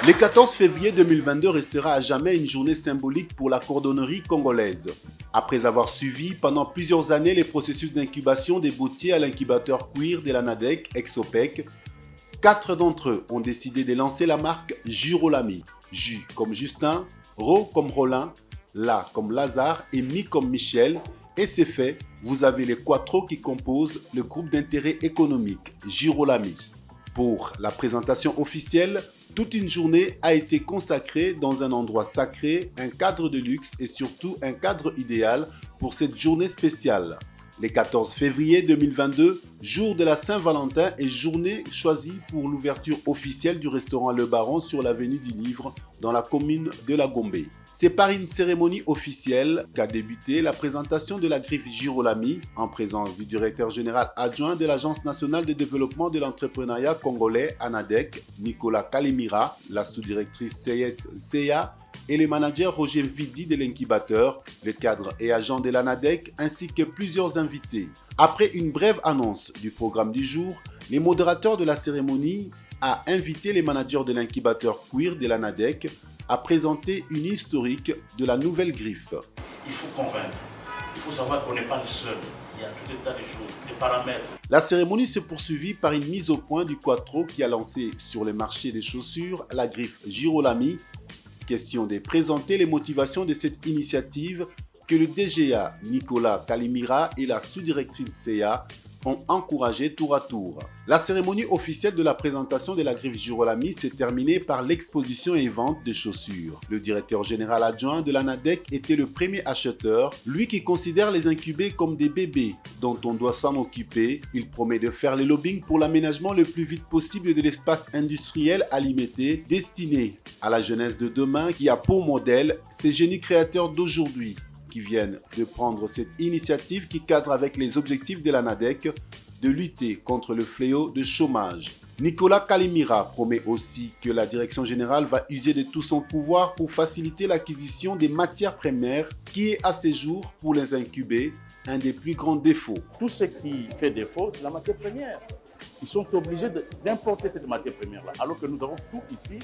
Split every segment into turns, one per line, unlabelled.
Le 14 février 2022 restera à jamais une journée symbolique pour la cordonnerie congolaise. Après avoir suivi pendant plusieurs années les processus d'incubation des boutiers à l'incubateur cuir de la NADEC, ex-OPEC, 4 d'entre eux ont décidé de lancer la marque Jurolami. Ju comme Justin, Ro comme Rollin, La comme Lazare et Mi comme Michel. Et c'est fait, vous avez les quattro qui composent le groupe d'intérêt économique Jurolami. Pour la présentation officielle, toute une journée a été consacrée dans un endroit sacré, un cadre de luxe et surtout un cadre idéal pour cette journée spéciale. Le 14 février 2022, jour de la Saint-Valentin et journée choisie pour l'ouverture officielle du restaurant Le Baron sur l'avenue du Livre dans la commune de La Gombe. C'est par une cérémonie officielle qu'a débuté la présentation de la griffe Jurolami en présence du directeur général adjoint de l'Agence nationale de développement de l'entrepreneuriat congolais ANADEC, Nicolas Kalimira, la sous-directrice Seyet Seya et le manager Roger Vidi de l'incubateur, le cadre et agent de l'ANADEC ainsi que plusieurs invités. Après une brève annonce du programme du jour, les modérateurs de la cérémonie ont invité les managers de l'incubateur cuir de l'ANADEC à présenter une historique de la nouvelle griffe.
Il faut convaincre, il faut savoir qu'on n'est pas le seul, il y a tout un tas de choses, des paramètres.
La cérémonie se poursuivit par une mise au point du quattro qui a lancé sur le marché des chaussures la griffe Jurolami. Question de présenter les motivations de cette initiative que le DGA Nicolas Kalimira et la sous-directrice Seya ont encouragé tour à tour. La cérémonie officielle de la présentation de la griffe Jurolami s'est terminée par l'exposition et vente des chaussures. Le directeur général adjoint de l'ANADEC était le premier acheteur, lui qui considère les incubés comme des bébés dont on doit s'en occuper. Il promet de faire le lobbying pour l'aménagement le plus vite possible de l'espace industriel à Limete destiné à la jeunesse de demain qui a pour modèle ces génies créateurs d'aujourd'hui, qui viennent de prendre cette initiative qui cadre avec les objectifs de l'ANADEC de lutter contre le fléau de chômage. Nicolas Kalimira promet aussi que la direction générale va user de tout son pouvoir pour faciliter l'acquisition des matières premières qui est à ce jour, pour les incubés, un des plus grands défauts.
Tout ce qui fait défaut, c'est la matière première. Ils sont obligés d'importer cette matière première-là, alors que nous avons tout ici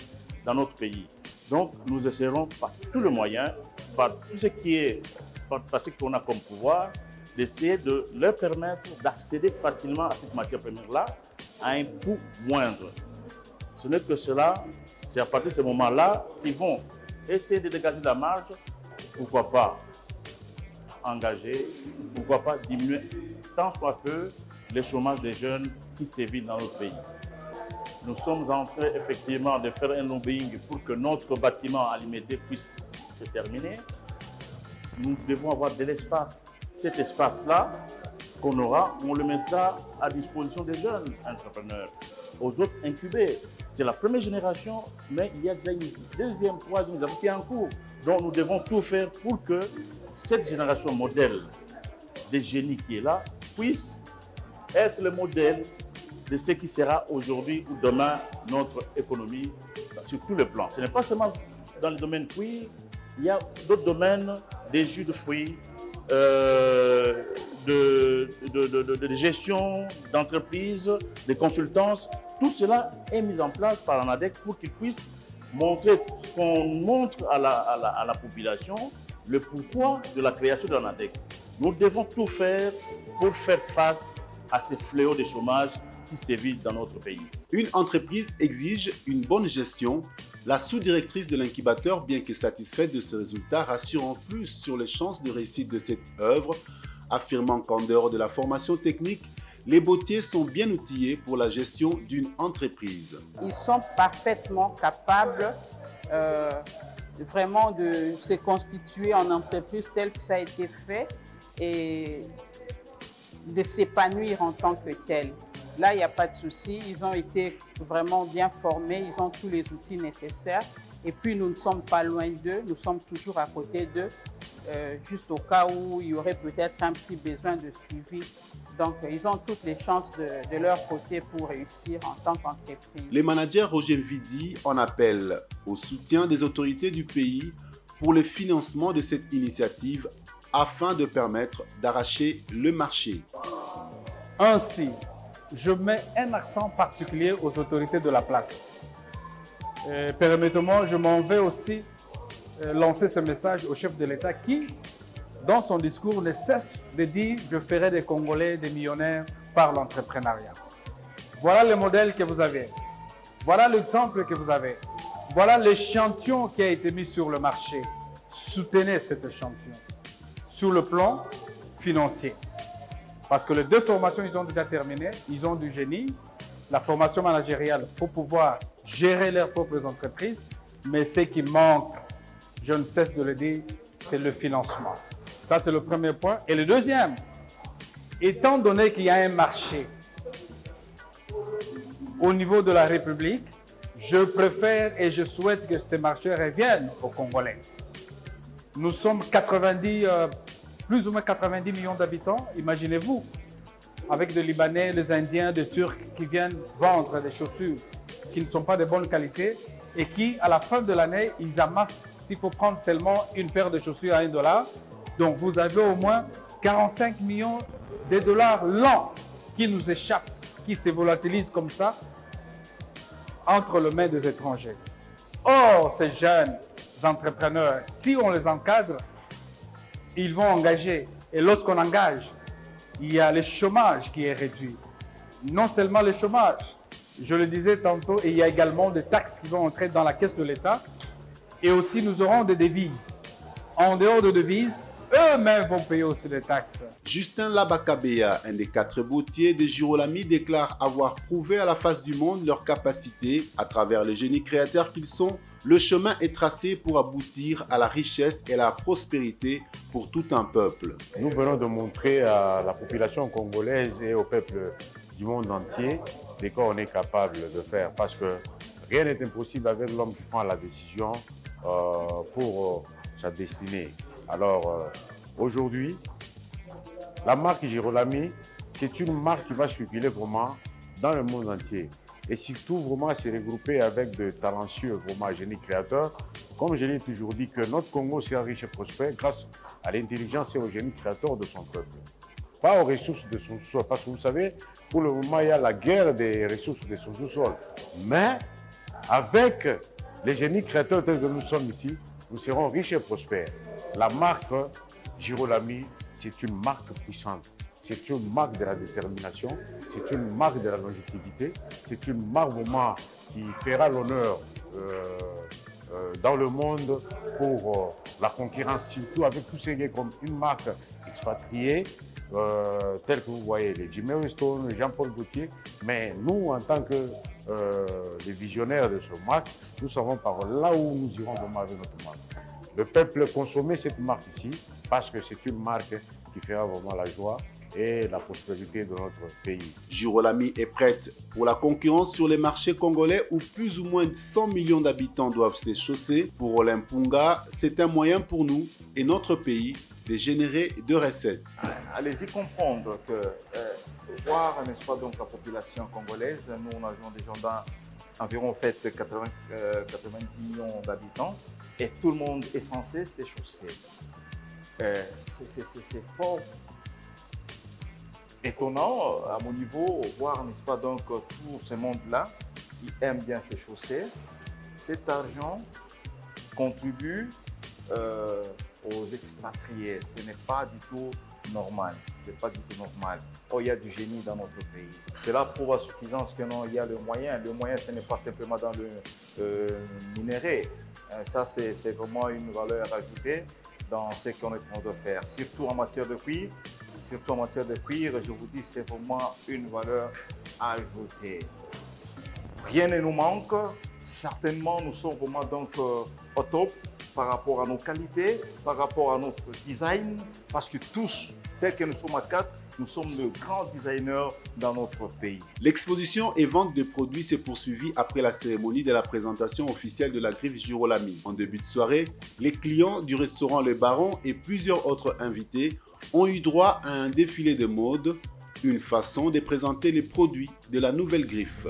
dans notre pays. Donc, nous essaierons par tous les moyens, par tout ce qui est, par ce qu'on a comme pouvoir, d'essayer de leur permettre d'accéder facilement à cette matière première-là à un coût moindre. Ce n'est que cela, c'est à partir de ce moment-là qu'ils vont essayer de dégager de la marge, pourquoi pas engager, pourquoi pas diminuer tant soit peu le chômage des jeunes qui sévit dans notre pays. Nous sommes en train effectivement de faire un lobbying pour que notre bâtiment à Limete puisse se terminer. Nous devons avoir de l'espace. Cet espace-là qu'on aura, on le mettra à disposition des jeunes entrepreneurs, aux autres incubés. C'est la première génération, mais il y a déjà une deuxième, troisième qui est en cours. Donc nous devons tout faire pour que cette génération modèle des génies qui est là puisse être le modèle de ce qui sera aujourd'hui ou demain notre économie sur tous les plans. Ce n'est pas seulement dans le domaine cuir, il y a d'autres domaines, des jus de fruits, de gestion d'entreprise, de consultance. Tout cela est mis en place par l'ANADEC pour qu'ils puissent montrer, qu'on montre à la population le pourquoi de la création de l'ANADEC. Nous devons tout faire pour faire face à ces fléaux de chômage qui sévissent dans notre pays.
Une entreprise exige une bonne gestion. La sous-directrice de l'incubateur, bien que satisfaite de ce résultat, rassure en plus sur les chances de réussite de cette œuvre, affirmant qu'en dehors de la formation technique, les bottiers sont bien outillés pour la gestion d'une entreprise.
Ils sont parfaitement capables vraiment de se constituer en entreprise telle que ça a été fait et de s'épanouir en tant que tel. Là, il n'y a pas de souci. Ils ont été vraiment bien formés. Ils ont tous les outils nécessaires. Et puis, nous ne sommes pas loin d'eux. Nous sommes toujours à côté d'eux, juste au cas où il y aurait peut-être un petit besoin de suivi. Donc, ils ont toutes les chances de leur côté pour réussir en tant qu'entreprise.
Les managers Roger Vidi en appellent au soutien des autorités du pays pour le financement de cette initiative afin de permettre d'arracher le marché.
Ainsi, je mets un accent particulier aux autorités de la place. Permettez-moi, je m'en vais aussi lancer ce message au chef de l'État qui, dans son discours, ne cesse de dire « Je ferai des Congolais des millionnaires par l'entrepreneuriat ». Voilà le modèle que vous avez. Voilà l'exemple que vous avez. Voilà l'échantillon qui a été mis sur le marché. Soutenez cet échantillon sur le plan financier. Parce que les 2 formations, ils ont déjà terminé. Ils ont du génie, la formation managériale pour pouvoir gérer leurs propres entreprises. Mais ce qui manque, je ne cesse de le dire, c'est le financement. Ça, c'est le premier point. Et le deuxième, étant donné qu'il y a un marché au niveau de la République, je préfère et je souhaite que ces marchés reviennent aux Congolais. Nous sommes plus ou moins 90 millions d'habitants, imaginez-vous, avec des Libanais, des Indiens, des Turcs qui viennent vendre des chaussures qui ne sont pas de bonne qualité et qui, à la fin de l'année, ils amassent, s'il faut prendre seulement une paire de chaussures à $1. Donc vous avez au moins 45 millions de dollars l'an qui nous échappent, qui se volatilisent comme ça entre les mains des étrangers. Or, ces jeunes entrepreneurs, si on les encadre, ils vont engager. Et lorsqu'on engage, il y a le chômage qui est réduit. Non seulement le chômage, je le disais tantôt, il y a également des taxes qui vont entrer dans la caisse de l'État. Et aussi, nous aurons des devises. En dehors de devises, eux-mêmes vont payer aussi des taxes.
Justin Labakabeya, un des 4 boutiers de Girolami, déclare avoir prouvé à la face du monde leur capacité, à travers les génies créateurs qu'ils sont. Le chemin est tracé pour aboutir à la richesse et à la prospérité pour tout un peuple.
Nous venons de montrer à la population congolaise et au peuple du monde entier de quoi on est capable de faire. Parce que rien n'est impossible avec l'homme qui prend la décision pour sa destinée. Alors aujourd'hui, la marque Girolami, c'est une marque qui va circuler vraiment dans le monde entier. Et surtout, vraiment, se regrouper avec de talentueux, vraiment, génies créateurs. Comme je l'ai toujours dit, que notre Congo sera riche et prospère grâce à l'intelligence et au génie créateur de son peuple. Pas aux ressources de son sous-sol. Parce que vous savez, pour le moment, il y a la guerre des ressources de son sous-sol. Mais avec les génies créateurs tels que nous sommes ici, nous serons riches et prospères. La marque Girolami, c'est une marque puissante. C'est une marque de la détermination, c'est une marque de la longévité, c'est une marque vraiment qui fera l'honneur dans le monde pour la concurrence, surtout avec tous ces gars comme une marque expatriée, telle que vous voyez, les Jimmy Stone, Jean-Paul Gaultier. Mais nous, en tant que les visionnaires de ce marque, nous savons par là où nous irons vraiment avec notre marque. Le peuple consommer cette marque ici parce que c'est une marque qui fera vraiment la joie et la prospérité de notre pays.
Girolami est prête pour la concurrence sur les marchés congolais où plus ou moins 100 millions d'habitants doivent s'échausser. Pour Olimpunga, c'est un moyen pour nous et notre pays de générer de recettes.
Allez-y comprendre que voir, n'est-ce pas, donc la population congolaise, nous avons des gens d'environ 90 millions d'habitants et tout le monde est censé s'échausser. C'est fort étonnant à mon niveau, voir, n'est-ce pas, donc tout ce monde-là, qui aime bien s'échausser. Cet argent contribue aux expatriés. Ce n'est pas du tout normal. C'est pas du tout normal. Oh, il y a du génie dans notre pays. Cela prouve à suffisance que non, il y a le moyen. Le moyen, ce n'est pas simplement dans le minerai. Ça, c'est vraiment une valeur ajoutée dans ce qu'on est en train de faire, surtout en matière de cuir. Surtout en matière de cuir, je vous dis, c'est vraiment une valeur ajoutée. Rien ne nous manque. Certainement, nous sommes vraiment donc au top par rapport à nos qualités, par rapport à notre design, parce que tous, tels que nous sommes à 4, nous sommes le grand designer dans notre pays.
L'exposition et vente de produits s'est poursuivie après la cérémonie de la présentation officielle de la griffe Girolami. En début de soirée, les clients du restaurant Le Baron et plusieurs autres invités ont eu droit à un défilé de mode, une façon de présenter les produits de la nouvelle griffe.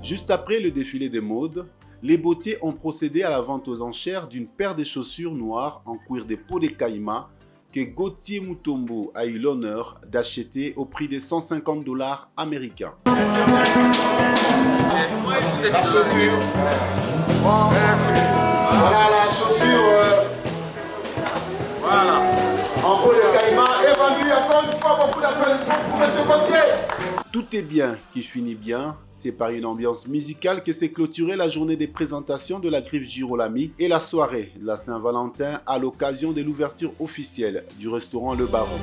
Juste après le défilé des modes, les bottiers ont procédé à la vente aux enchères d'une paire de chaussures noires en cuir de peau de caïman que Gauthier Mutombo a eu l'honneur d'acheter au prix de 150 $ américains.
La chaussure. Voilà la chaussure. Voilà. En peau de caïman est vendue encore une fois beaucoup d'applaudissements pour M. Gauthier.
Tout est bien qui finit bien. C'est par une ambiance musicale que s'est clôturée la journée des présentations de la Griffe Girolami et la soirée de la Saint-Valentin à l'occasion de l'ouverture officielle du restaurant Le Baron.